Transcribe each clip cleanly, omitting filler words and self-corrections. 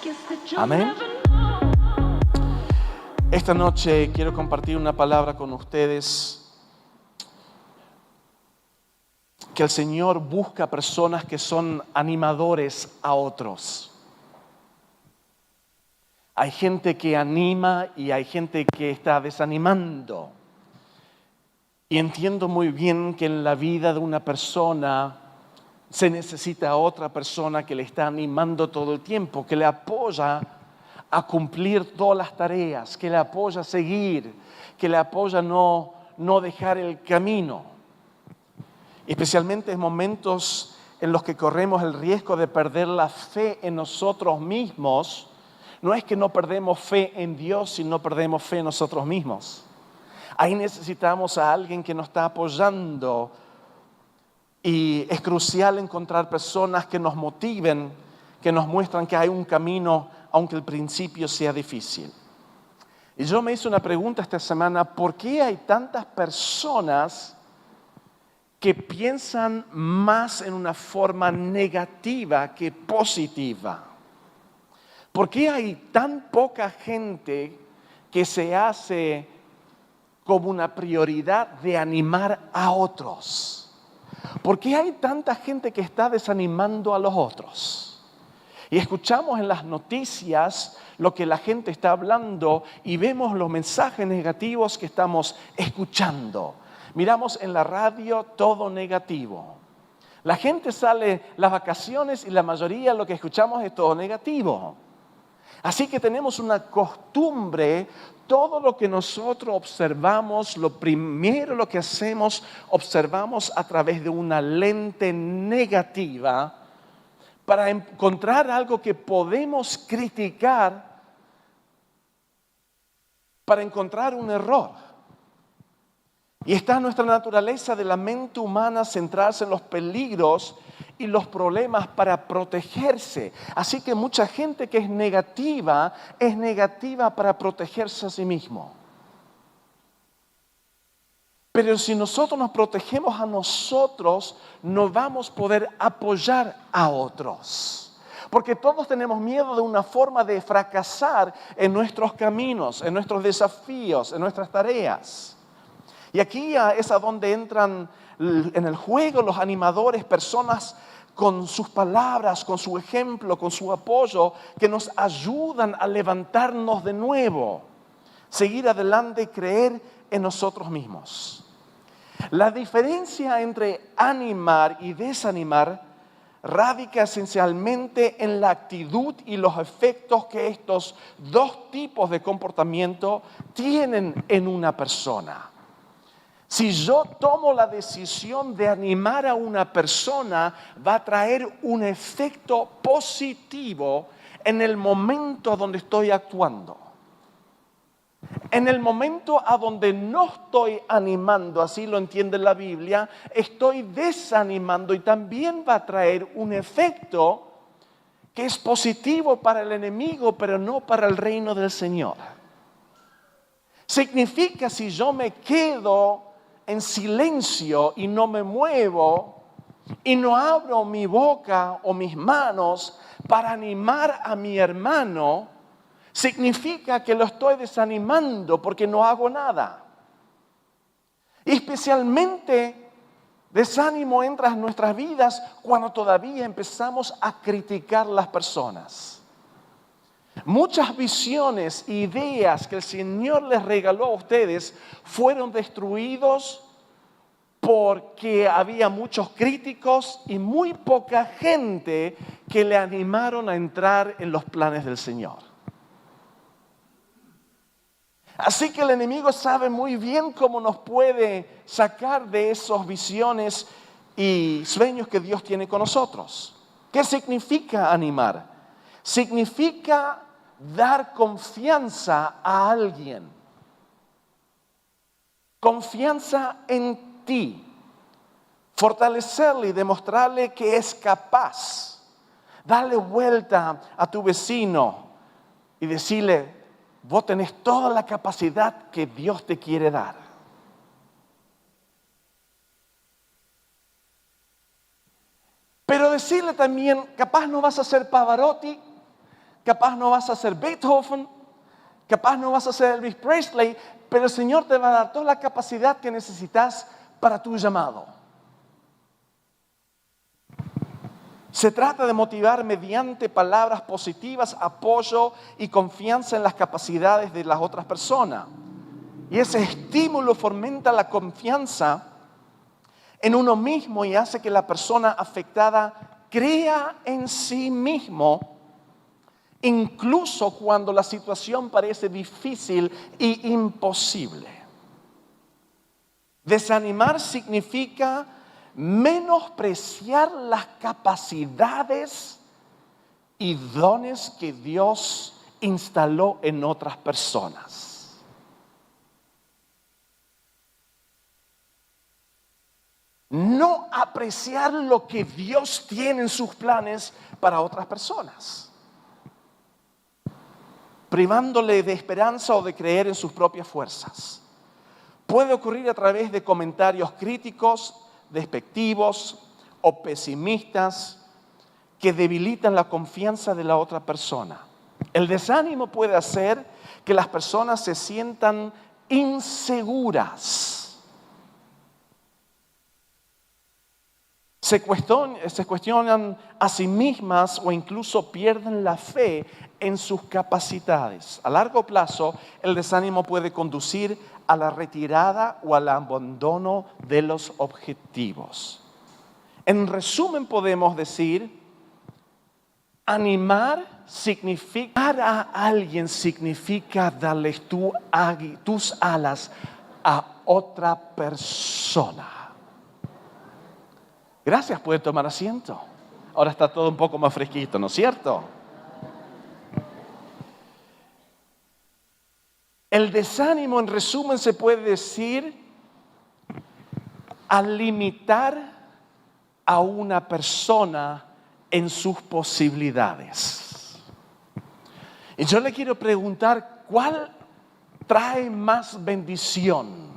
Dios. Amén. Esta noche quiero compartir una palabra con ustedes, que el Señor busca personas que son animadores a otros. Hay gente que anima y hay gente que está desanimando. Y entiendo muy bien que en la vida de una persona se necesita otra persona que le está animando todo el tiempo, que le apoya a cumplir todas las tareas, que le apoya a seguir, que le apoya a no dejar el camino. Especialmente en momentos en los que corremos el riesgo de perder la fe en nosotros mismos. No es que no perdemos fe en Dios, sino perdemos fe en nosotros mismos. Ahí necesitamos a alguien que nos está apoyando. Y es crucial encontrar personas que nos motiven, que nos muestran que hay un camino, aunque el principio sea difícil. Y yo me hice una pregunta esta semana: ¿por qué hay tantas personas que piensan más en una forma negativa que positiva? ¿Por qué hay tan poca gente que se hace como una prioridad de animar a otros? ¿Por qué hay tanta gente que está desanimando a los otros? Y escuchamos en las noticias lo que la gente está hablando y vemos los mensajes negativos que estamos escuchando. Miramos en la radio todo negativo. La gente sale las vacaciones y la mayoría lo que escuchamos es todo negativo. Así que tenemos una costumbre. Todo lo que nosotros observamos, lo primero lo que hacemos, observamos a través de una lente negativa para encontrar algo que podemos criticar, para encontrar un error. Y está nuestra naturaleza de la mente humana centrarse en los peligros y los problemas para protegerse. Así que mucha gente que es negativa para protegerse a sí mismo. Pero si nosotros nos protegemos a nosotros, no vamos a poder apoyar a otros. Porque todos tenemos miedo de una forma de fracasar en nuestros caminos, en nuestros desafíos, en nuestras tareas. Y aquí es a donde entran en el juego los animadores, personas con sus palabras, con su ejemplo, con su apoyo, que nos ayudan a levantarnos de nuevo, seguir adelante y creer en nosotros mismos. La diferencia entre animar y desanimar radica esencialmente en la actitud y los efectos que estos dos tipos de comportamiento tienen en una persona. Si yo tomo la decisión de animar a una persona, va a traer un efecto positivo en el momento donde estoy actuando. En el momento a donde no estoy animando, así lo entiende la Biblia, estoy desanimando y también va a traer un efecto que es positivo para el enemigo, pero no para el reino del Señor. Significa, si yo me quedo en silencio y no me muevo y no abro mi boca o mis manos para animar a mi hermano, significa que lo estoy desanimando porque no hago nada. Y especialmente desánimo entra en nuestras vidas cuando todavía empezamos a criticar las personas. Muchas visiones, ideas que el Señor les regaló a ustedes fueron destruidos porque había muchos críticos y muy poca gente que le animaron a entrar en los planes del Señor. Así que el enemigo sabe muy bien cómo nos puede sacar de esas visiones y sueños que Dios tiene con nosotros. ¿Qué significa animar? Significa dar confianza a alguien. Confianza en ti. Fortalecerle y demostrarle que es capaz. Darle vuelta a tu vecino y decirle: vos tenés toda la capacidad que Dios te quiere dar. Pero decirle también: capaz no vas a ser Pavarotti, capaz no vas a ser Beethoven, capaz no vas a ser Elvis Presley, pero el Señor te va a dar toda la capacidad que necesitas para tu llamado. Se trata de motivar mediante palabras positivas, apoyo y confianza en las capacidades de las otras personas. Y ese estímulo fomenta la confianza en uno mismo y hace que la persona afectada crea en sí mismo, incluso cuando la situación parece difícil e imposible. Desanimar significa menospreciar las capacidades y dones que Dios instaló en otras personas. No apreciar lo que Dios tiene en sus planes para otras personas, privándole de esperanza o de creer en sus propias fuerzas. Puede ocurrir a través de comentarios críticos, despectivos o pesimistas que debilitan la confianza de la otra persona. El desánimo puede hacer que las personas se sientan inseguras. Se cuestionan a sí mismas o incluso pierden la fe en sus capacidades. A largo plazo, el desánimo puede conducir a la retirada o al abandono de los objetivos. En resumen, podemos decir, animar a alguien significa darle tus alas a otra persona. Gracias, puede tomar asiento. Ahora está todo un poco más fresquito, ¿no es cierto? El desánimo, en resumen, se puede decir a limitar a una persona en sus posibilidades. Y yo le quiero preguntar, ¿cuál trae más bendición?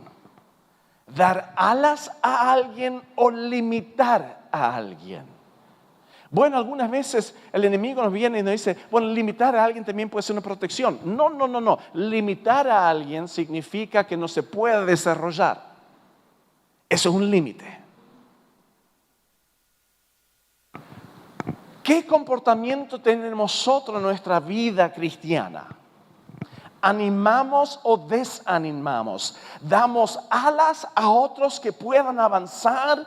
¿Dar alas a alguien o limitar a alguien? Bueno, algunas veces el enemigo nos viene y nos dice, bueno, limitar a alguien también puede ser una protección. No. Limitar a alguien significa que no se puede desarrollar. Eso es un límite. ¿Qué comportamiento tenemos nosotros en nuestra vida cristiana? ¿Animamos o desanimamos? ¿Damos alas a otros que puedan avanzar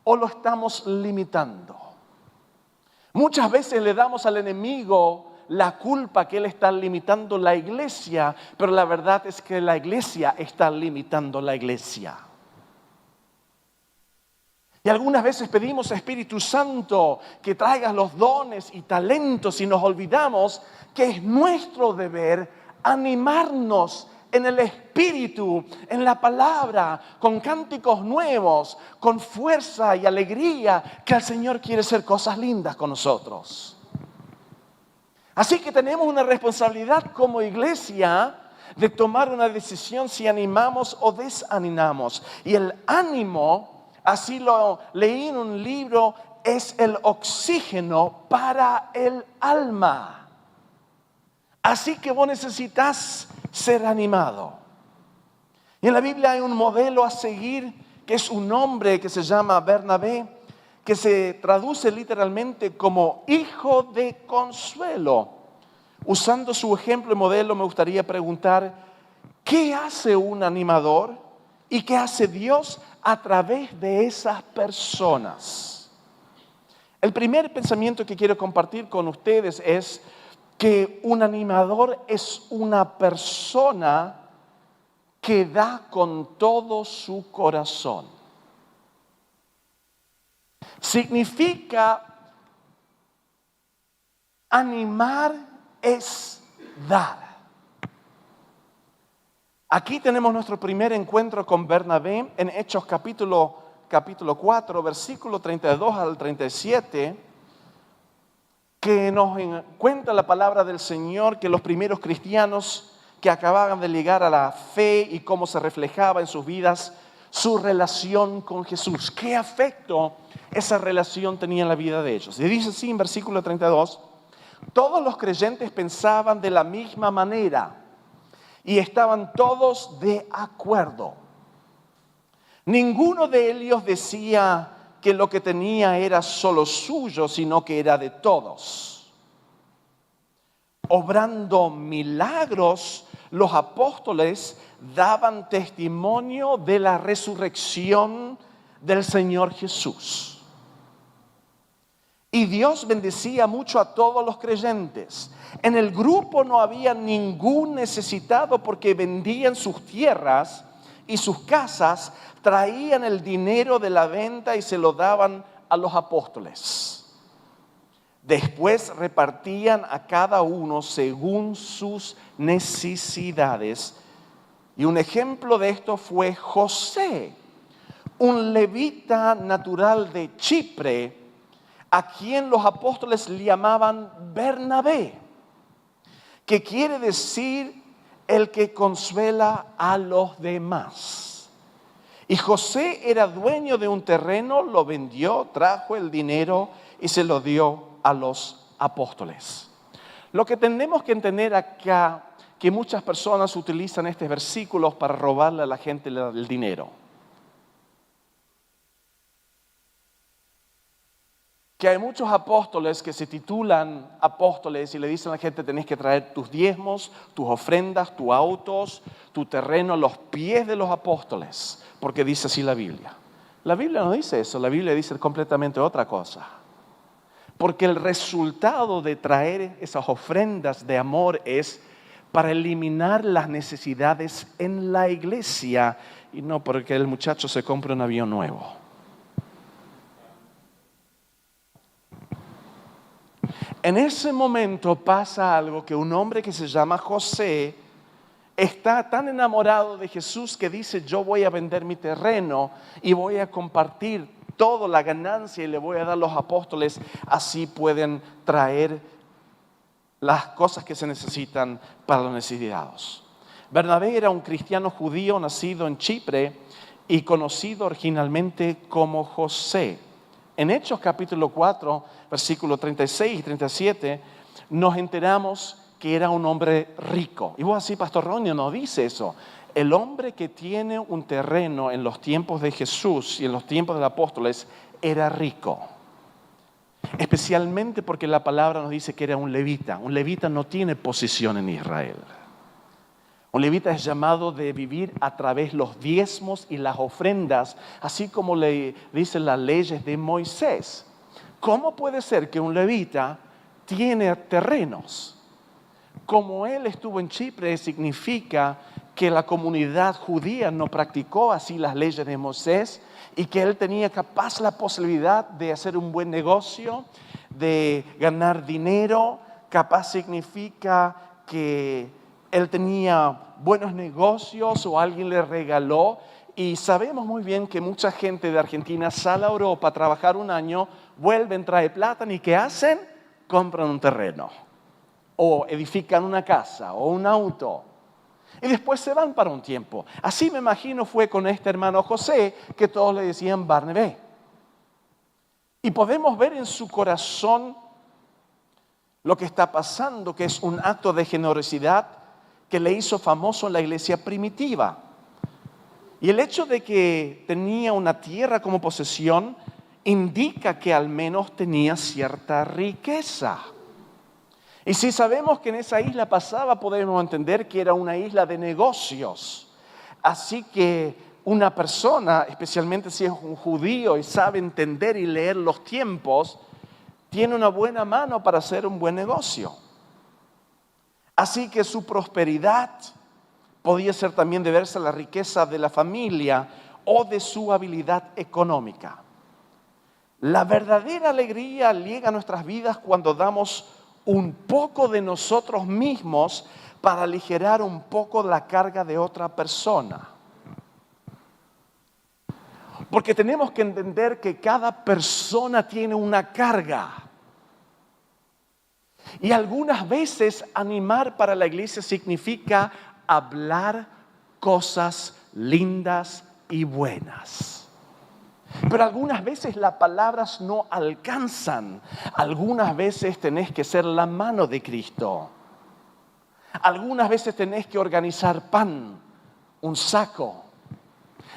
o lo estamos limitando? Muchas veces le damos al enemigo la culpa que él está limitando la iglesia, pero la verdad es que la iglesia está limitando la iglesia. Y algunas veces pedimos a Espíritu Santo que traiga los dones y talentos y nos olvidamos que es nuestro deber animarnos en el Espíritu, en la palabra, con cánticos nuevos, con fuerza y alegría, que el Señor quiere hacer cosas lindas con nosotros. Así que tenemos una responsabilidad como iglesia de tomar una decisión si animamos o desanimamos. Y el ánimo, así lo leí en un libro, es el oxígeno para el alma. Así que vos necesitas ser animado. Y en la Biblia hay un modelo a seguir que es un hombre que se llama Bernabé, que se traduce literalmente como hijo de consuelo. Usando su ejemplo y modelo, me gustaría preguntar, ¿qué hace un animador y qué hace Dios a través de esas personas? El primer pensamiento que quiero compartir con ustedes es que un animador es una persona que da con todo su corazón. Significa animar es dar. Aquí tenemos nuestro primer encuentro con Bernabé en Hechos capítulo 4, versículo 32 al 37, que nos cuenta la palabra del Señor que los primeros cristianos que acababan de llegar a la fe y cómo se reflejaba en sus vidas su relación con Jesús. ¿Qué afecto esa relación tenía en la vida de ellos? Y dice así en versículo 32, Todos los creyentes pensaban de la misma manera y estaban todos de acuerdo. Ninguno de ellos decía que lo que tenía era solo suyo, sino que era de todos. Obrando milagros, los apóstoles daban testimonio de la resurrección del Señor Jesús. Y Dios bendecía mucho a todos los creyentes. En el grupo no había ningún necesitado porque vendían sus tierras y sus casas, traían el dinero de la venta y se lo daban a los apóstoles. Después repartían a cada uno según sus necesidades. Y un ejemplo de esto fue José, un levita natural de Chipre, a quien los apóstoles le llamaban Bernabé, que quiere decir el que consuela a los demás. Y José era dueño de un terreno, lo vendió, trajo el dinero y se lo dio a los apóstoles. Lo que tenemos que entender acá, que muchas personas utilizan estos versículos para robarle a la gente el dinero. Que hay muchos apóstoles que se titulan apóstoles y le dicen a la gente: tenés que traer tus diezmos, tus ofrendas, tus autos, tu terreno a los pies de los apóstoles, porque dice así la Biblia. La Biblia no dice eso, la Biblia dice completamente otra cosa. Porque el resultado de traer esas ofrendas de amor es para eliminar las necesidades en la iglesia y no porque el muchacho se compre un avión nuevo. En ese momento pasa algo, que un hombre que se llama José está tan enamorado de Jesús que dice: yo voy a vender mi terreno y voy a compartir toda la ganancia y le voy a dar a los apóstoles, así pueden traer las cosas que se necesitan para los necesitados. Bernabé era un cristiano judío nacido en Chipre y conocido originalmente como José. En Hechos capítulo 4, versículos 36 y 37, nos enteramos que era un hombre rico. Y vos así, Pastor Ronnie, no dice eso. El hombre que tiene un terreno en los tiempos de Jesús y en los tiempos de los apóstoles era rico. Especialmente porque la palabra nos dice que era un levita. Un levita no tiene posición en Israel. Un levita es llamado de vivir a través de los diezmos y las ofrendas, así como le dicen las leyes de Moisés. ¿Cómo puede ser que un levita tiene terrenos? Como él estuvo en Chipre, significa que la comunidad judía no practicó así las leyes de Moisés y que él tenía capaz la posibilidad de hacer un buen negocio, de ganar dinero. Capaz significa que él tenía buenos negocios o alguien le regaló. Y sabemos muy bien que mucha gente de Argentina sale a Europa a trabajar un año, vuelven, traen plata y ¿qué hacen? Compran un terreno o edifican una casa o un auto y después se van para un tiempo. Así me imagino fue con este hermano José, que todos le decían Bernabé. Y podemos ver en su corazón lo que está pasando, que es un acto de generosidad que le hizo famoso en la iglesia primitiva. Y el hecho de que tenía una tierra como posesión indica que al menos tenía cierta riqueza. Y si sabemos que en esa isla pasaba, podemos entender que era una isla de negocios. Así que una persona, especialmente si es un judío y sabe entender y leer los tiempos, tiene una buena mano para hacer un buen negocio. Así que su prosperidad podía ser también deberse a la riqueza de la familia o de su habilidad económica. La verdadera alegría llega a nuestras vidas cuando damos un poco de nosotros mismos para aligerar un poco la carga de otra persona. Porque tenemos que entender que cada persona tiene una carga. Y algunas veces animar para la iglesia significa hablar cosas lindas y buenas. Pero algunas veces las palabras no alcanzan. Algunas veces tenés que ser la mano de Cristo. Algunas veces tenés que organizar pan, un saco.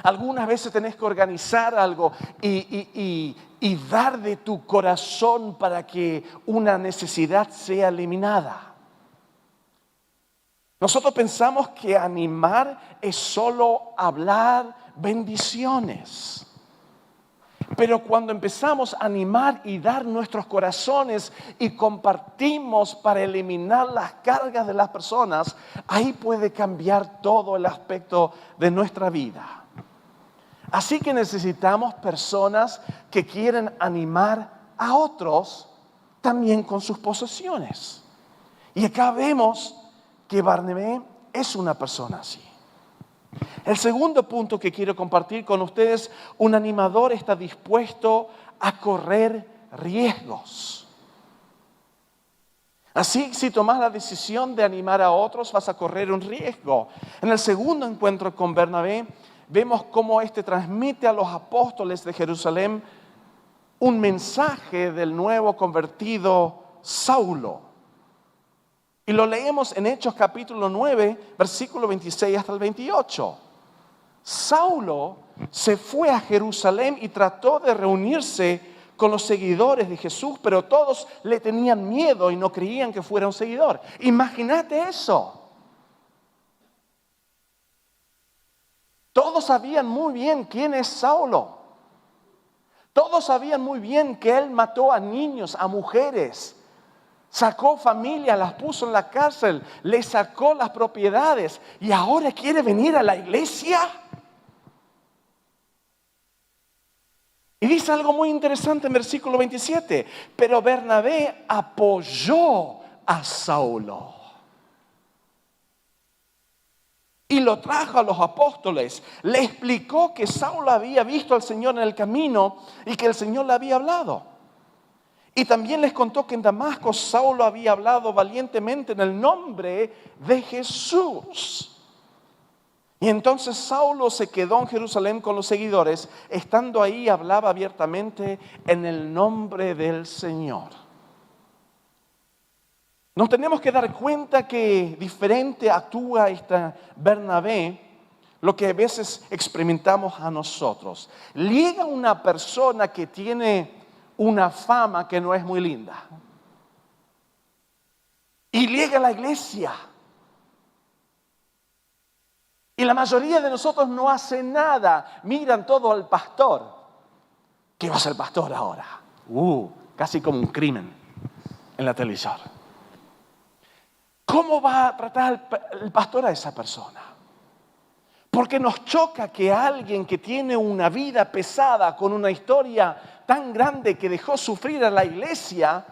Algunas veces tenés que organizar algo y dar de tu corazón para que una necesidad sea eliminada. Nosotros pensamos que animar es solo hablar bendiciones. Pero cuando empezamos a animar y dar nuestros corazones y compartimos para eliminar las cargas de las personas, ahí puede cambiar todo el aspecto de nuestra vida. Así que necesitamos personas que quieren animar a otros también con sus posesiones. Y acá vemos que Bernabé es una persona así. El segundo punto que quiero compartir con ustedes, un animador está dispuesto a correr riesgos. Así, si tomas la decisión de animar a otros, vas a correr un riesgo. En el segundo encuentro con Bernabé, vemos cómo éste transmite a los apóstoles de Jerusalén un mensaje del nuevo convertido Saulo. Y lo leemos en Hechos capítulo 9, versículo 26 hasta el 28. Saulo se fue a Jerusalén y trató de reunirse con los seguidores de Jesús, pero todos le tenían miedo y no creían que fuera un seguidor. Imagínate eso. Todos sabían muy bien quién es Saulo. Todos sabían muy bien que él mató a niños, a mujeres. Sacó familias, las puso en la cárcel, le sacó las propiedades y ahora quiere venir a la iglesia. Y dice algo muy interesante en versículo 27. Pero Bernabé apoyó a Saulo y lo trajo a los apóstoles. Le explicó que Saulo había visto al Señor en el camino y que el Señor le había hablado. Y también les contó que en Damasco Saulo había hablado valientemente en el nombre de Jesús. Y entonces Saulo se quedó en Jerusalén con los seguidores. Estando ahí hablaba abiertamente en el nombre del Señor. Nos tenemos que dar cuenta que diferente actúa esta Bernabé lo que a veces experimentamos a nosotros. Llega una persona que tiene una fama que no es muy linda. Y llega a la iglesia. Y la mayoría de nosotros no hace nada. Miran todo al pastor. ¿Qué va a hacer el pastor ahora? Casi como un crimen en la televisión. ¿Cómo va a tratar el pastor a esa persona? Porque nos choca que alguien que tiene una vida pesada, con una historia tan grande que dejó sufrir a la iglesia,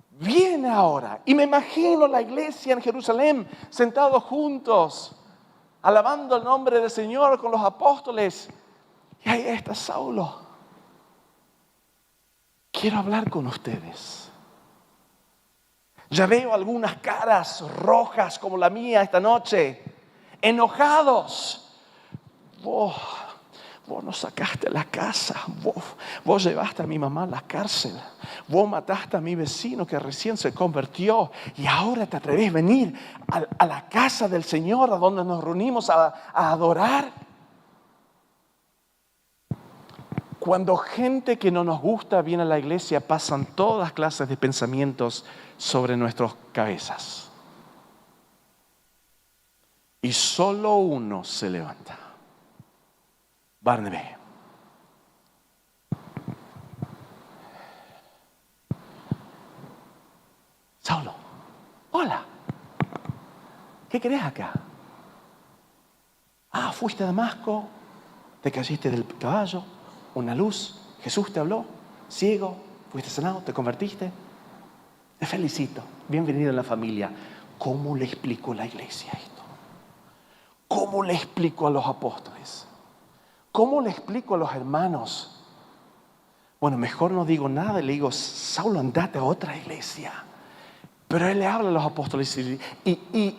viene ahora. Y me imagino la iglesia en Jerusalén, sentados juntos, alabando el nombre del Señor con los apóstoles. Y ahí está Saulo. Quiero hablar con ustedes. Ya veo algunas caras rojas como la mía esta noche, enojados. Vos nos sacaste de la casa, vos llevaste a mi mamá a la cárcel, vos mataste a mi vecino que recién se convirtió y ahora te atreves a venir a la casa del Señor, a donde nos reunimos a adorar. Cuando gente que no nos gusta viene a la iglesia, pasan todas clases de pensamientos sobre nuestras cabezas. Y solo uno se levanta. Bernabé. Saulo, hola. ¿Qué querés acá? Fuiste a Damasco, te caíste del caballo, una luz, Jesús te habló, ciego, fuiste sanado, te convertiste. Te felicito, bienvenido en la familia. ¿Cómo le explicó la iglesia esto? ¿Cómo le explico a los apóstoles? ¿Cómo le explico a los hermanos? Bueno, mejor no digo nada, le digo, Saulo, andate a otra iglesia. Pero él le habla a los apóstoles y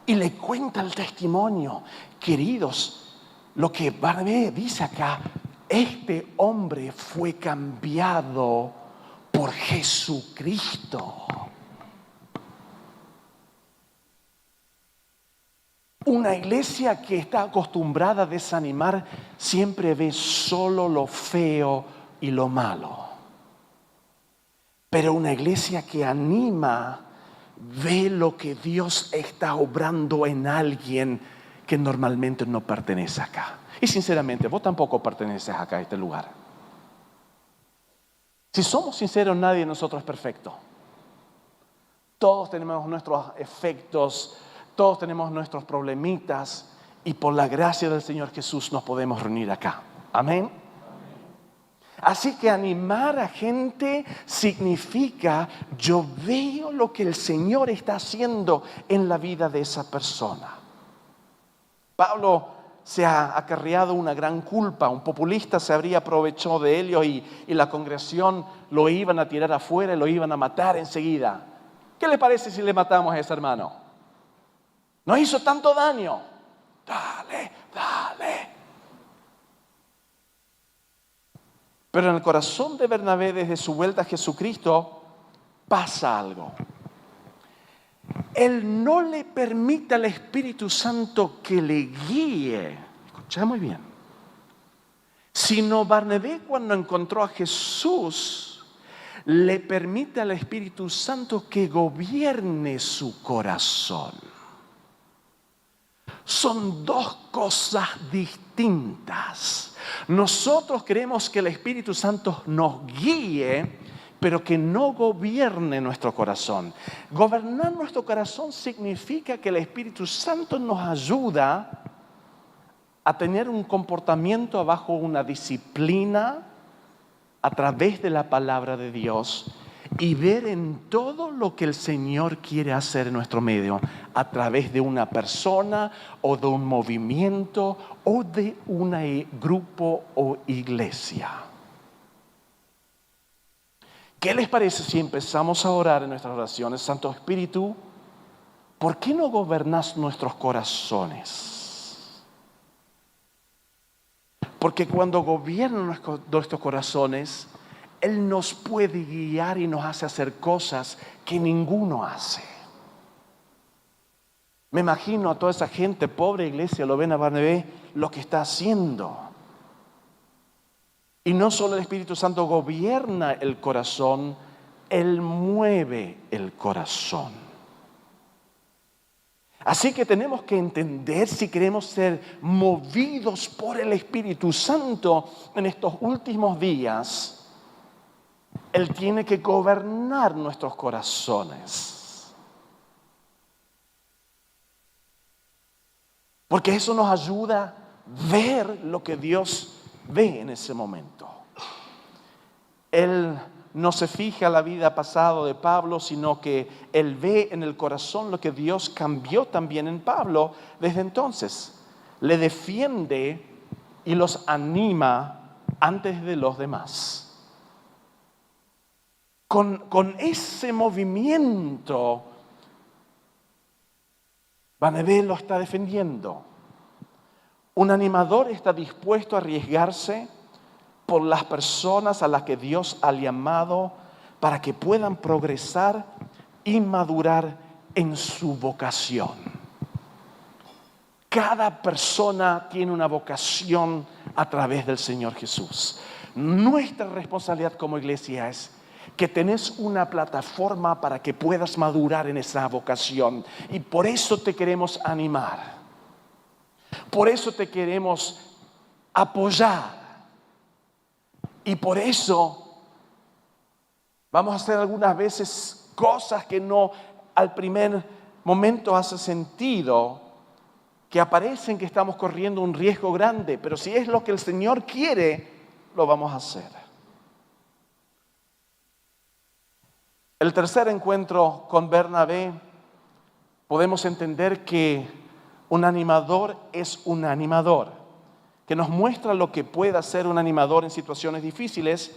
le cuenta el testimonio. Queridos, lo que Bernabé dice acá, Este hombre fue cambiado por Jesucristo. Una iglesia que está acostumbrada a desanimar siempre ve solo lo feo y lo malo. Pero una iglesia que anima ve lo que Dios está obrando en alguien que normalmente no pertenece acá. Y sinceramente, vos tampoco perteneces acá a este lugar. Si somos sinceros, nadie de nosotros es perfecto. Todos tenemos nuestros efectos, todos tenemos nuestros problemitas, y por la gracia del Señor Jesús nos podemos reunir acá. Amén. Así que animar a gente significa: yo veo lo que el Señor está haciendo en la vida de esa persona. Pablo se ha acarreado una gran culpa. Un populista se habría aprovechado de ello y la congregación lo iban a tirar afuera y lo iban a matar enseguida. ¿Qué le parece si le matamos a ese hermano? No hizo tanto daño. Dale. Pero en el corazón de Bernabé, desde su vuelta a Jesucristo, pasa algo. Él no le permite al Espíritu Santo que le guíe. Escucha muy bien. Sino Bernabé, cuando encontró a Jesús, le permite al Espíritu Santo que gobierne su corazón. Son dos cosas distintas. Nosotros queremos que el Espíritu Santo nos guíe, pero que no gobierne nuestro corazón. Gobernar nuestro corazón significa que el Espíritu Santo nos ayuda a tener un comportamiento bajo una disciplina a través de la palabra de Dios y ver en todo lo que el Señor quiere hacer en nuestro medio a través de una persona o de un movimiento o de un grupo o iglesia. ¿Qué les parece si empezamos a orar en nuestras oraciones? Santo Espíritu, ¿por qué no gobernás nuestros corazones? Porque cuando gobierna nuestros corazones, Él nos puede guiar y nos hace hacer cosas que ninguno hace. Me imagino a toda esa gente, pobre iglesia, lo ven a Bernabé, lo que está haciendo. Y no solo el Espíritu Santo gobierna el corazón, Él mueve el corazón. Así que tenemos que entender, si queremos ser movidos por el Espíritu Santo en estos últimos días, Él tiene que gobernar nuestros corazones. Porque eso nos ayuda a ver lo que Dios ve en ese momento. Él no se fija en la vida pasada de Pablo, sino que Él ve en el corazón lo que Dios cambió también en Pablo desde entonces. Le defiende y los anima antes de los demás. Con ese movimiento, Bernabé lo está defendiendo. Un animador está dispuesto a arriesgarse por las personas a las que Dios ha llamado para que puedan progresar y madurar en su vocación. Cada persona tiene una vocación a través del Señor Jesús. Nuestra responsabilidad como iglesia es que tenés una plataforma para que puedas madurar en esa vocación. Y por eso te queremos animar. Por eso te queremos apoyar. Y por eso vamos a hacer algunas veces cosas que no al primer momento hace sentido, que aparecen que estamos corriendo un riesgo grande, pero si es lo que el Señor quiere, lo vamos a hacer. El tercer encuentro con Bernabé, podemos entender que un animador es un animador, que nos muestra lo que puede hacer un animador en situaciones difíciles.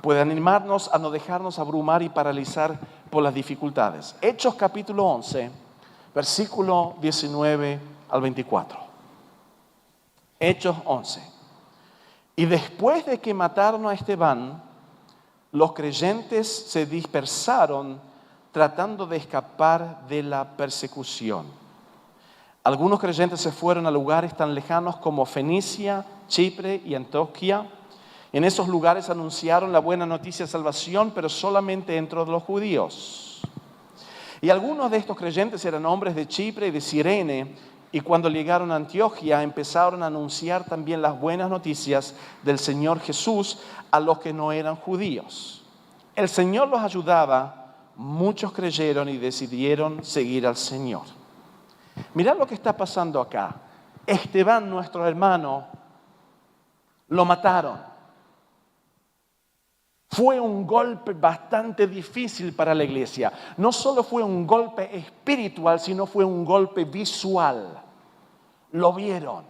Puede animarnos a no dejarnos abrumar y paralizar por las dificultades. Hechos capítulo 11, versículo 19 al 24. Hechos 11. Y después de que mataron a Esteban, los creyentes se dispersaron tratando de escapar de la persecución. Algunos creyentes se fueron a lugares tan lejanos como Fenicia, Chipre y Antioquía. En esos lugares anunciaron la buena noticia de salvación, pero solamente entre los judíos. Y algunos de estos creyentes eran hombres de Chipre y de Cirene, y cuando llegaron a Antioquía empezaron a anunciar también las buenas noticias del Señor Jesús a los que no eran judíos. El Señor los ayudaba, muchos creyeron y decidieron seguir al Señor. Mirad lo que está pasando acá. Esteban, nuestro hermano, lo mataron. Fue un golpe bastante difícil para la iglesia. No solo fue un golpe espiritual, sino fue un golpe visual. Lo vieron.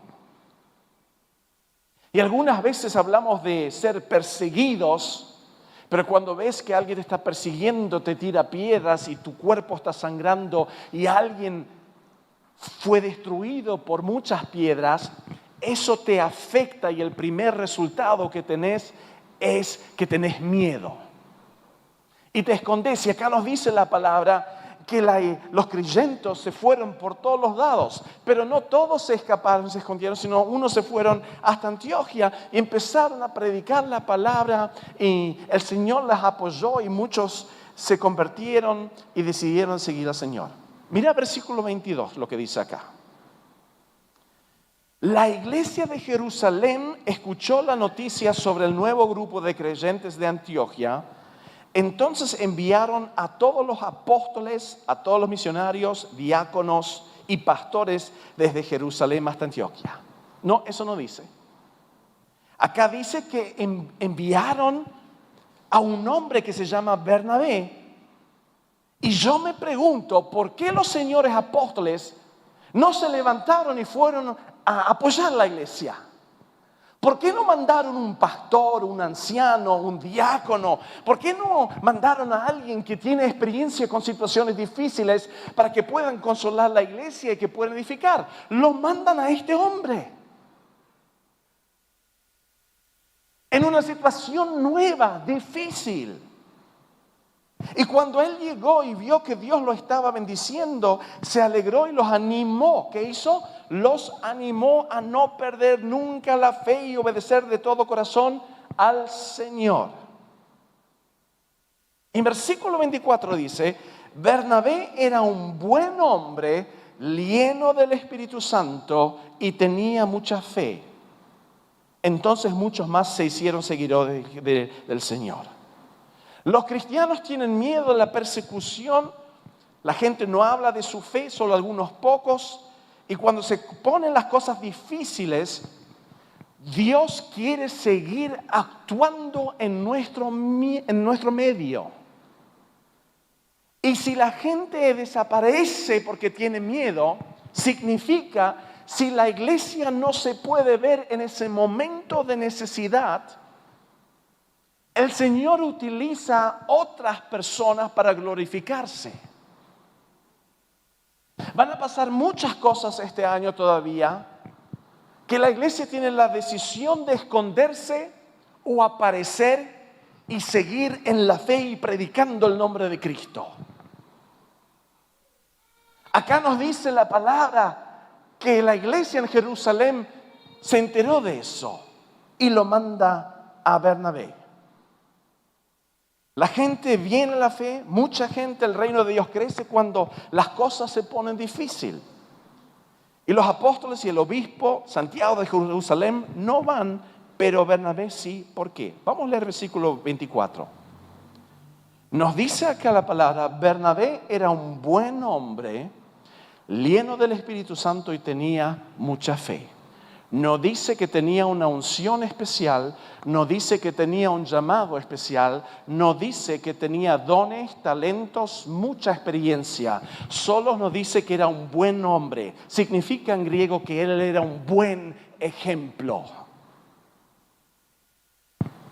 Y algunas veces hablamos de ser perseguidos, pero cuando ves que alguien te está persiguiendo, te tira piedras y tu cuerpo está sangrando y alguien fue destruido por muchas piedras, eso te afecta y el primer resultado que tenés es que tenés miedo y te escondes. Y acá nos dice la palabra que los creyentes se fueron por todos los lados, pero no todos se escaparon, se escondieron, sino unos se fueron hasta Antioquía y empezaron a predicar la palabra y el Señor las apoyó y muchos se convirtieron y decidieron seguir al Señor. Mira versículo 22 lo que dice acá. La iglesia de Jerusalén escuchó la noticia sobre el nuevo grupo de creyentes de Antioquía. Entonces enviaron a todos los apóstoles, a todos los misionarios, diáconos y pastores desde Jerusalén hasta Antioquía. No, eso no dice. Acá dice que enviaron a un hombre que se llama Bernabé. Y yo me pregunto, ¿por qué los señores apóstoles no se levantaron y fueron a apoyar la iglesia? ¿Por qué no mandaron un pastor, un anciano, un diácono? ¿Por qué no mandaron a alguien que tiene experiencia con situaciones difíciles para que puedan consolar la iglesia y que puedan edificar? Lo mandan a este hombre en una situación nueva, difícil. Y cuando él llegó y vio que Dios lo estaba bendiciendo, se alegró y los animó. ¿Qué hizo? Los animó a no perder nunca la fe y obedecer de todo corazón al Señor. En versículo 24 dice, Bernabé era un buen hombre, lleno del Espíritu Santo y tenía mucha fe. Entonces muchos más se hicieron seguidores del Señor. Los cristianos tienen miedo de la persecución. La gente no habla de su fe, solo algunos pocos. Y cuando se ponen las cosas difíciles, Dios quiere seguir actuando en nuestro medio. Y si la gente desaparece porque tiene miedo, significa, si la iglesia no se puede ver en ese momento de necesidad, el Señor utiliza otras personas para glorificarse. Van a pasar muchas cosas este año todavía, que la iglesia tiene la decisión de esconderse o aparecer y seguir en la fe y predicando el nombre de Cristo. Acá nos dice la palabra que la iglesia en Jerusalén se enteró de eso y lo manda a Bernabé. La gente viene a la fe, mucha gente, el reino de Dios crece cuando las cosas se ponen difíciles. Y los apóstoles y el obispo Santiago de Jerusalén no van, pero Bernabé sí. ¿Por qué? Vamos a leer el versículo 24. Nos dice acá la palabra, Bernabé era un buen hombre, lleno del Espíritu Santo y tenía mucha fe. No dice que tenía una unción especial, no dice que tenía un llamado especial, no dice que tenía dones, talentos, mucha experiencia. Solo nos dice que era un buen hombre. Significa en griego que él era un buen ejemplo.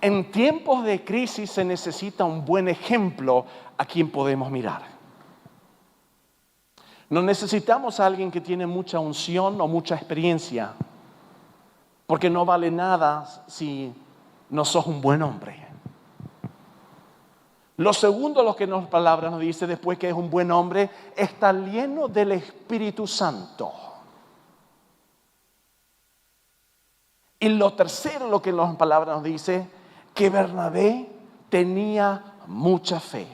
En tiempos de crisis se necesita un buen ejemplo a quien podemos mirar. No necesitamos a alguien que tiene mucha unción o mucha experiencia. Porque no vale nada si no sos un buen hombre. Lo segundo, lo que las palabras nos dice después que es un buen hombre, está lleno del Espíritu Santo. Y lo tercero, lo que las palabras nos dice, que Bernabé tenía mucha fe.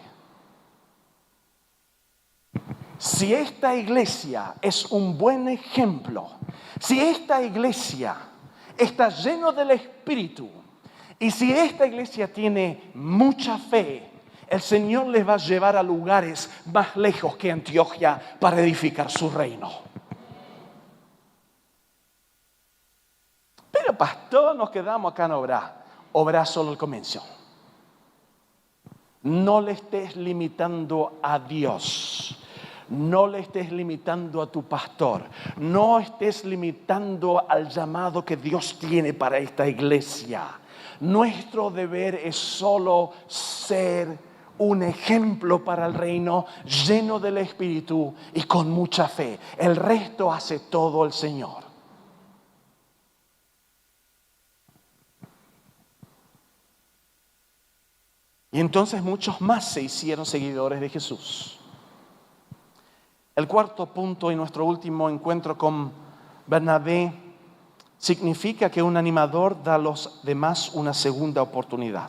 Si esta iglesia es un buen ejemplo, si esta iglesia está llena del Espíritu, y si esta iglesia tiene mucha fe, el Señor les va a llevar a lugares más lejos que Antioquia para edificar su reino. Pero pastor, nos quedamos acá en obrar. Obrar solo el comienzo. No le estés limitando a Dios. No le estés limitando a tu pastor. No estés limitando al llamado que Dios tiene para esta iglesia. Nuestro deber es solo ser un ejemplo para el reino, lleno del Espíritu y con mucha fe. El resto hace todo el Señor. Y entonces muchos más se hicieron seguidores de Jesús. El cuarto punto y nuestro último encuentro con Bernabé significa que un animador da a los demás una segunda oportunidad.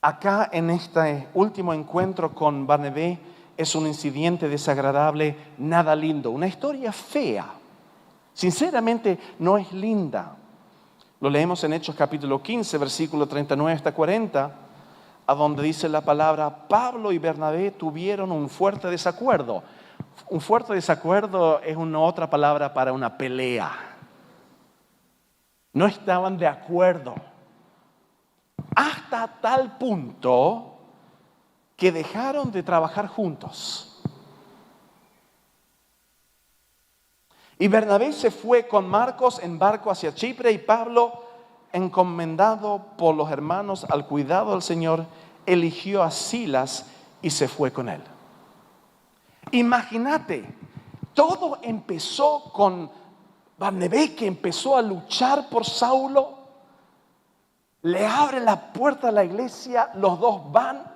Acá en este último encuentro con Bernabé es un incidente desagradable, nada lindo, una historia fea. Sinceramente no es linda. Lo leemos en Hechos capítulo 15, versículo 39 hasta 40, a donde dice la palabra: Pablo y Bernabé tuvieron un fuerte desacuerdo. Un fuerte desacuerdo es una otra palabra para una pelea. No estaban de acuerdo. Hasta tal punto que dejaron de trabajar juntos. Y Bernabé se fue con Marcos en barco hacia Chipre, y Pablo, encomendado por los hermanos al cuidado del Señor, eligió a Silas y se fue con él. Imagínate, todo empezó con Bernabé, que empezó a luchar por Saulo. Le abre la puerta a la iglesia, los dos van,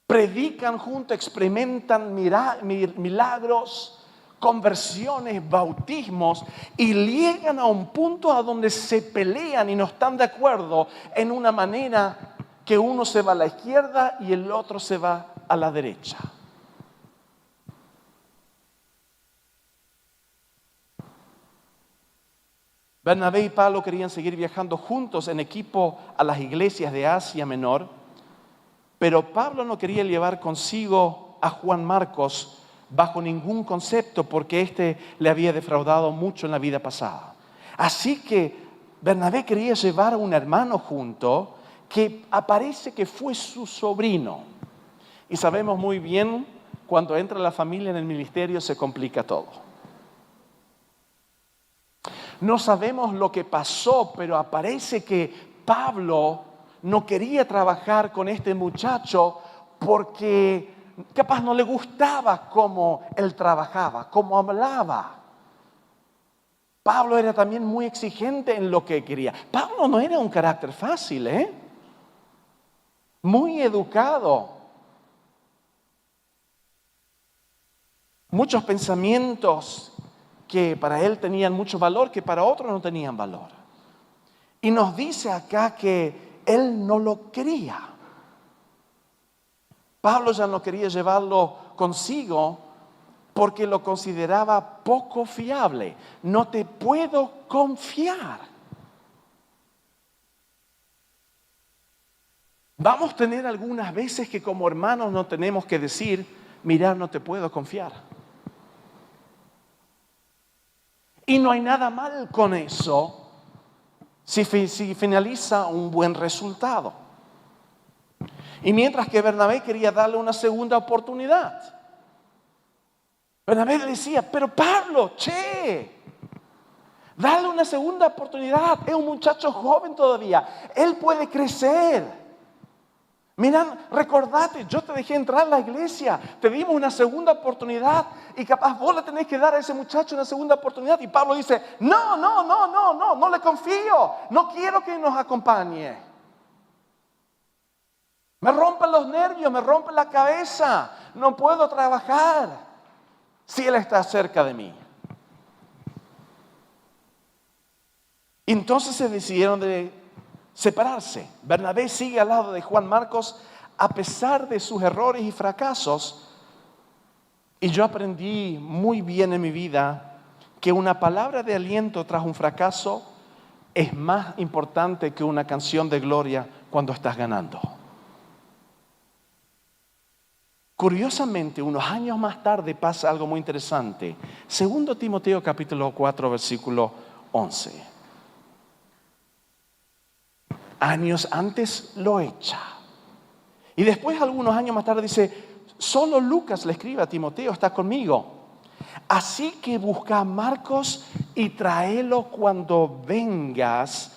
predican juntos, experimentan milagros, conversiones, bautismos, y llegan a un punto a donde se pelean y no están de acuerdo en una manera que uno se va a la izquierda y el otro se va a la derecha. Bernabé y Pablo querían seguir viajando juntos en equipo a las iglesias de Asia Menor, pero Pablo no quería llevar consigo a Juan Marcos bajo ningún concepto, porque éste le había defraudado mucho en la vida pasada. Así que Bernabé quería llevar a un hermano junto que aparece que fue su sobrino. Y sabemos muy bien, cuando entra la familia en el ministerio se complica todo. No sabemos lo que pasó, pero aparece que Pablo no quería trabajar con este muchacho porque capaz no le gustaba cómo él trabajaba, cómo hablaba. Pablo era también muy exigente en lo que quería. Pablo no era un carácter fácil, muy educado. Muchos pensamientos que para él tenían mucho valor, que para otros no tenían valor. Y nos dice acá que él no lo quería. Pablo ya no quería llevarlo consigo porque lo consideraba poco fiable. No te puedo confiar. Vamos a tener algunas veces que como hermanos no tenemos que decir: mira, no te puedo confiar. Y no hay nada mal con eso si finaliza un buen resultado. Y mientras que Bernabé quería darle una segunda oportunidad, Bernabé le decía: pero Pablo, dale una segunda oportunidad. Es un muchacho joven todavía. Él puede crecer. Miran, recordate, yo te dejé entrar a la iglesia, te dimos una segunda oportunidad y capaz vos le tenés que dar a ese muchacho una segunda oportunidad. Y Pablo dice, no le confío, no quiero que nos acompañe. Me rompen los nervios, me rompe la cabeza, no puedo trabajar si él está cerca de mí. Entonces se decidieron de separarse. Bernabé sigue al lado de Juan Marcos a pesar de sus errores y fracasos. Y yo aprendí muy bien en mi vida que una palabra de aliento tras un fracaso es más importante que una canción de gloria cuando estás ganando. Curiosamente, unos años más tarde pasa algo muy interesante. 2 Timoteo capítulo 4, versículo 11. Años antes lo echa. Y después, algunos años más tarde, dice, solo Lucas le escribe a Timoteo, está conmigo. Así que busca a Marcos y tráelo cuando vengas.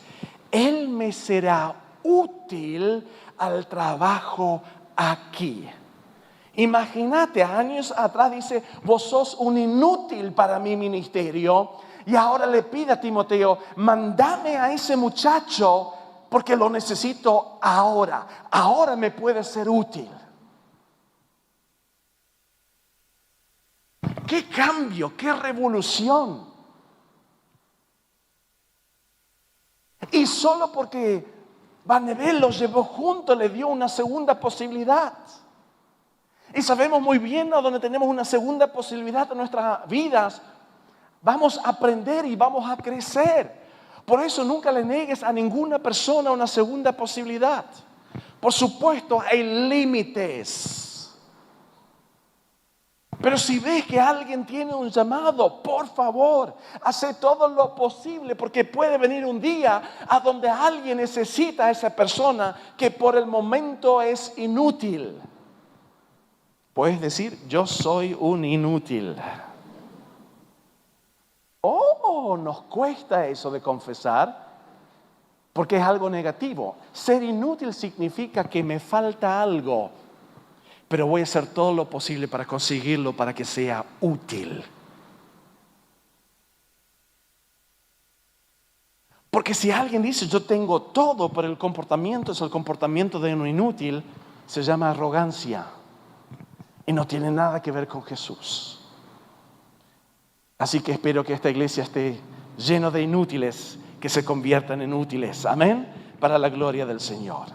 Él me será útil al trabajo aquí. Imagínate, años atrás dice, vos sos un inútil para mi ministerio. Y ahora le pide a Timoteo, mandame a ese muchacho porque lo necesito ahora. Ahora me puede ser útil. ¡Qué cambio! ¡Qué revolución! Y solo porque Bernabé los llevó juntos le dio una segunda posibilidad. Y sabemos muy bien a donde tenemos una segunda posibilidad en nuestras vidas, vamos a aprender y vamos a crecer. Por eso nunca le niegues a ninguna persona una segunda posibilidad. Por supuesto, hay límites. Pero si ves que alguien tiene un llamado, por favor, hace todo lo posible, porque puede venir un día a donde alguien necesita a esa persona que por el momento es inútil. Puedes decir, yo soy un inútil. Nos cuesta eso de confesar, porque es algo negativo. Ser inútil significa que me falta algo, pero voy a hacer todo lo posible para conseguirlo, para que sea útil. Porque si alguien dice, yo tengo todo, pero el comportamiento es el comportamiento de un inútil, se llama arrogancia y no tiene nada que ver con Jesús. Así que espero que esta iglesia esté llena de inútiles que se conviertan en útiles. Amén. Para la gloria del Señor.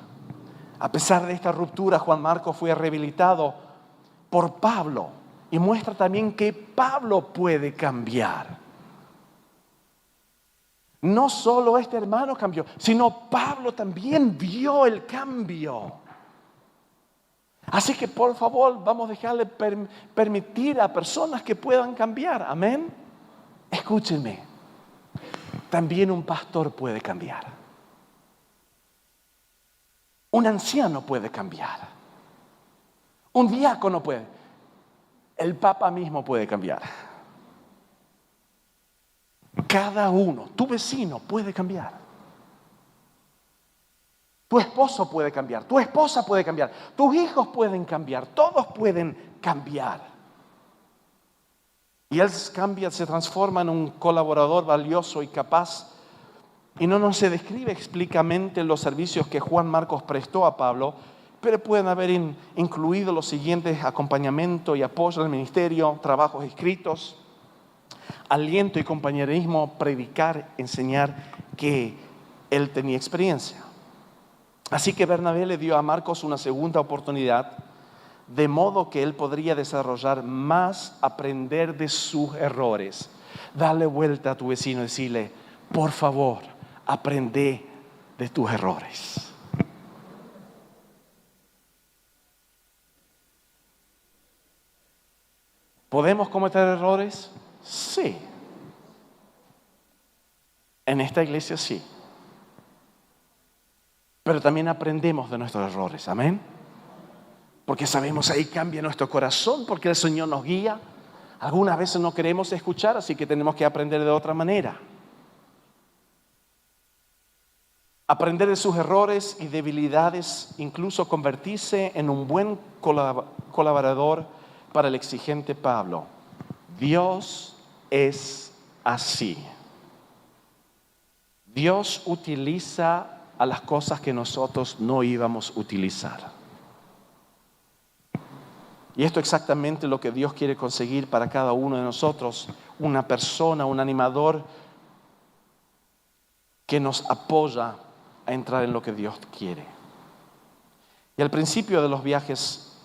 A pesar de esta ruptura, Juan Marcos fue rehabilitado por Pablo. Y muestra también que Pablo puede cambiar. No solo este hermano cambió, sino Pablo también vio el cambio. Así que por favor vamos a dejarle permitir a personas que puedan cambiar. Amén. Escúchenme. También un pastor puede cambiar. Un anciano puede cambiar. Un diácono puede. El Papa mismo puede cambiar. Cada uno, tu vecino puede cambiar. Tu esposo puede cambiar, tu esposa puede cambiar, tus hijos pueden cambiar, todos pueden cambiar. Y él cambia, se transforma en un colaborador valioso y capaz. Y no se describe explícitamente los servicios que Juan Marcos prestó a Pablo, pero pueden haber incluido los siguientes: acompañamiento y apoyo al ministerio, trabajos escritos, aliento y compañerismo, predicar, enseñar, que él tenía experiencia. Así que Bernabé le dio a Marcos una segunda oportunidad, de modo que él podría desarrollar más, aprender de sus errores. Dale vuelta a tu vecino y decirle, por favor, aprende de tus errores. ¿Podemos cometer errores? Sí. En esta iglesia sí. Pero también aprendemos de nuestros errores, amén. Porque sabemos, ahí cambia nuestro corazón, porque el Señor nos guía. Algunas veces no queremos escuchar, así que tenemos que aprender de otra manera. aprender de sus errores y debilidades, incluso convertirse en un buen colaborador para el exigente Pablo. Dios es así. Dios utiliza a las cosas que nosotros no íbamos a utilizar. Y esto es exactamente lo que Dios quiere conseguir para cada uno de nosotros. Una persona, un animador que nos apoya a entrar en lo que Dios quiere. Y al principio de los viajes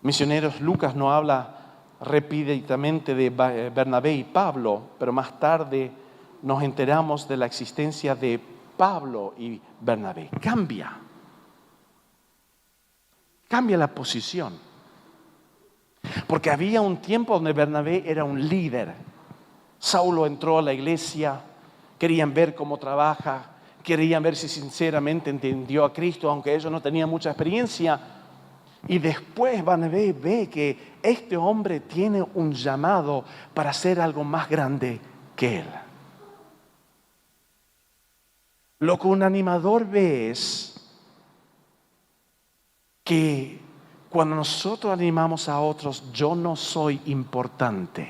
misioneros, Lucas no habla repetidamente de Bernabé y Pablo, pero más tarde nos enteramos de la existencia de Pablo y Bernabé. Cambia la posición. Porque había un tiempo donde Bernabé era un líder. Saulo entró a la iglesia, querían ver cómo trabaja, querían ver si sinceramente entendió a Cristo, aunque ellos no tenían mucha experiencia. Y después Bernabé ve que este hombre tiene un llamado para hacer algo más grande que él. Lo que un animador ve es que cuando nosotros animamos a otros, yo no soy importante.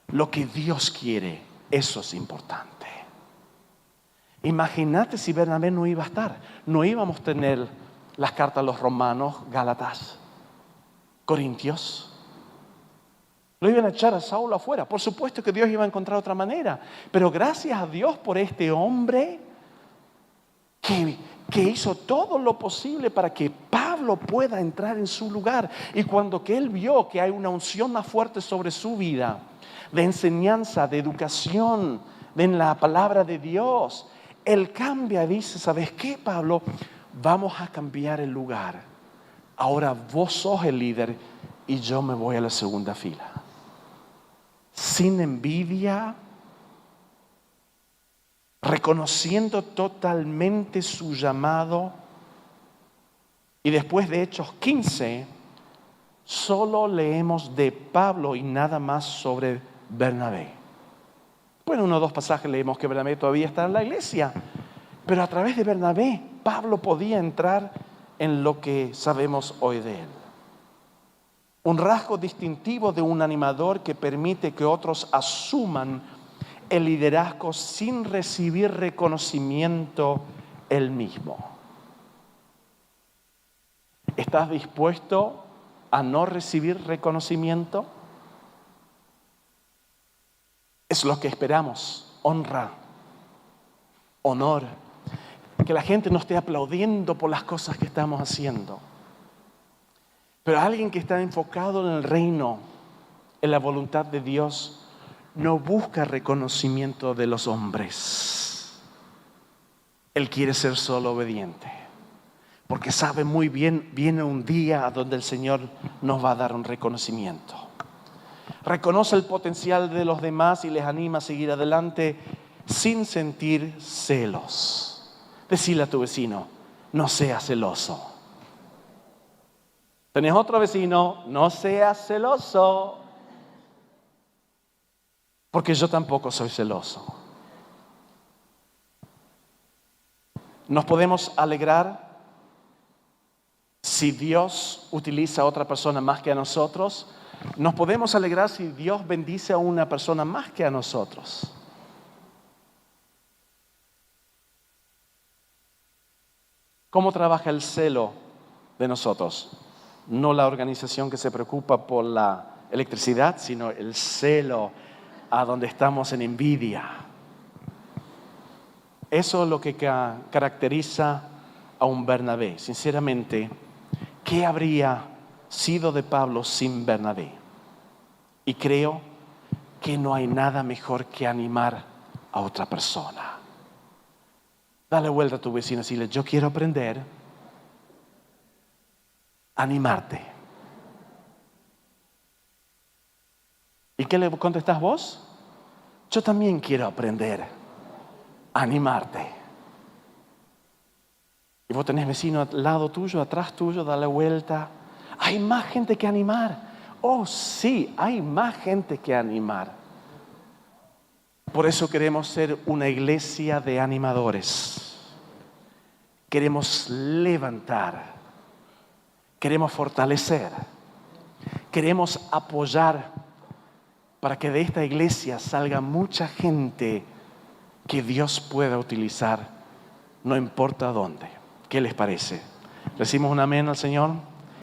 Lo que Dios quiere, eso es importante. Imagínate si Bernabé no iba a estar. No íbamos a tener las cartas a los romanos, Gálatas, Corintios. Lo iban a echar a Saulo afuera. Por supuesto que Dios iba a encontrar otra manera. Pero gracias a Dios por este hombre que hizo todo lo posible para que Pablo pueda entrar en su lugar. Y cuando que él vio que hay una unción más fuerte sobre su vida, de enseñanza, de educación, de en la palabra de Dios, él cambia y dice, ¿sabes qué, Pablo? Vamos a cambiar el lugar. Ahora vos sos el líder y yo me voy a la segunda fila. Sin envidia, reconociendo totalmente su llamado. Y después de Hechos 15, solo leemos de Pablo y nada más sobre Bernabé. Bueno, uno o dos pasajes leemos que Bernabé todavía está en la iglesia, pero a través de Bernabé, Pablo podía entrar en lo que sabemos hoy de él. Un rasgo distintivo de un animador que permite que otros asuman el liderazgo sin recibir reconocimiento él mismo. ¿Estás dispuesto a no recibir reconocimiento? Es lo que esperamos, honra, honor, que la gente no esté aplaudiendo por las cosas que estamos haciendo. Pero alguien que está enfocado en el reino, en la voluntad de Dios, no busca reconocimiento de los hombres. Él quiere ser solo obediente, porque sabe muy bien, viene un día donde el Señor nos va a dar un reconocimiento. Reconoce el potencial de los demás y les anima a seguir adelante sin sentir celos. Decile a tu vecino, no seas celoso. ¿Tenés otro vecino? No seas celoso. Porque yo tampoco soy celoso. Nos podemos alegrar si Dios utiliza a otra persona más que a nosotros. Nos podemos alegrar si Dios bendice a una persona más que a nosotros. ¿Cómo trabaja el celo de nosotros? No la organización que se preocupa por la electricidad, sino el celo a donde estamos en envidia. Eso es lo que caracteriza a un Bernabé. Sinceramente, ¿qué habría sido de Pablo sin Bernabé? Y creo que no hay nada mejor que animar a otra persona. Dale vuelta a tu vecino y dile, yo quiero aprender a animarte. ¿Y qué le contestás vos? Yo también quiero aprender a animarte. Y vos tenés vecino al lado tuyo, atrás tuyo, dale vuelta. Hay más gente que animar. Oh, sí, hay más gente que animar. Por eso queremos ser una iglesia de animadores. Queremos levantar. Queremos fortalecer. Queremos apoyar para que de esta iglesia salga mucha gente que Dios pueda utilizar, no importa dónde. ¿Qué les parece? ¿Decimos un amén al Señor?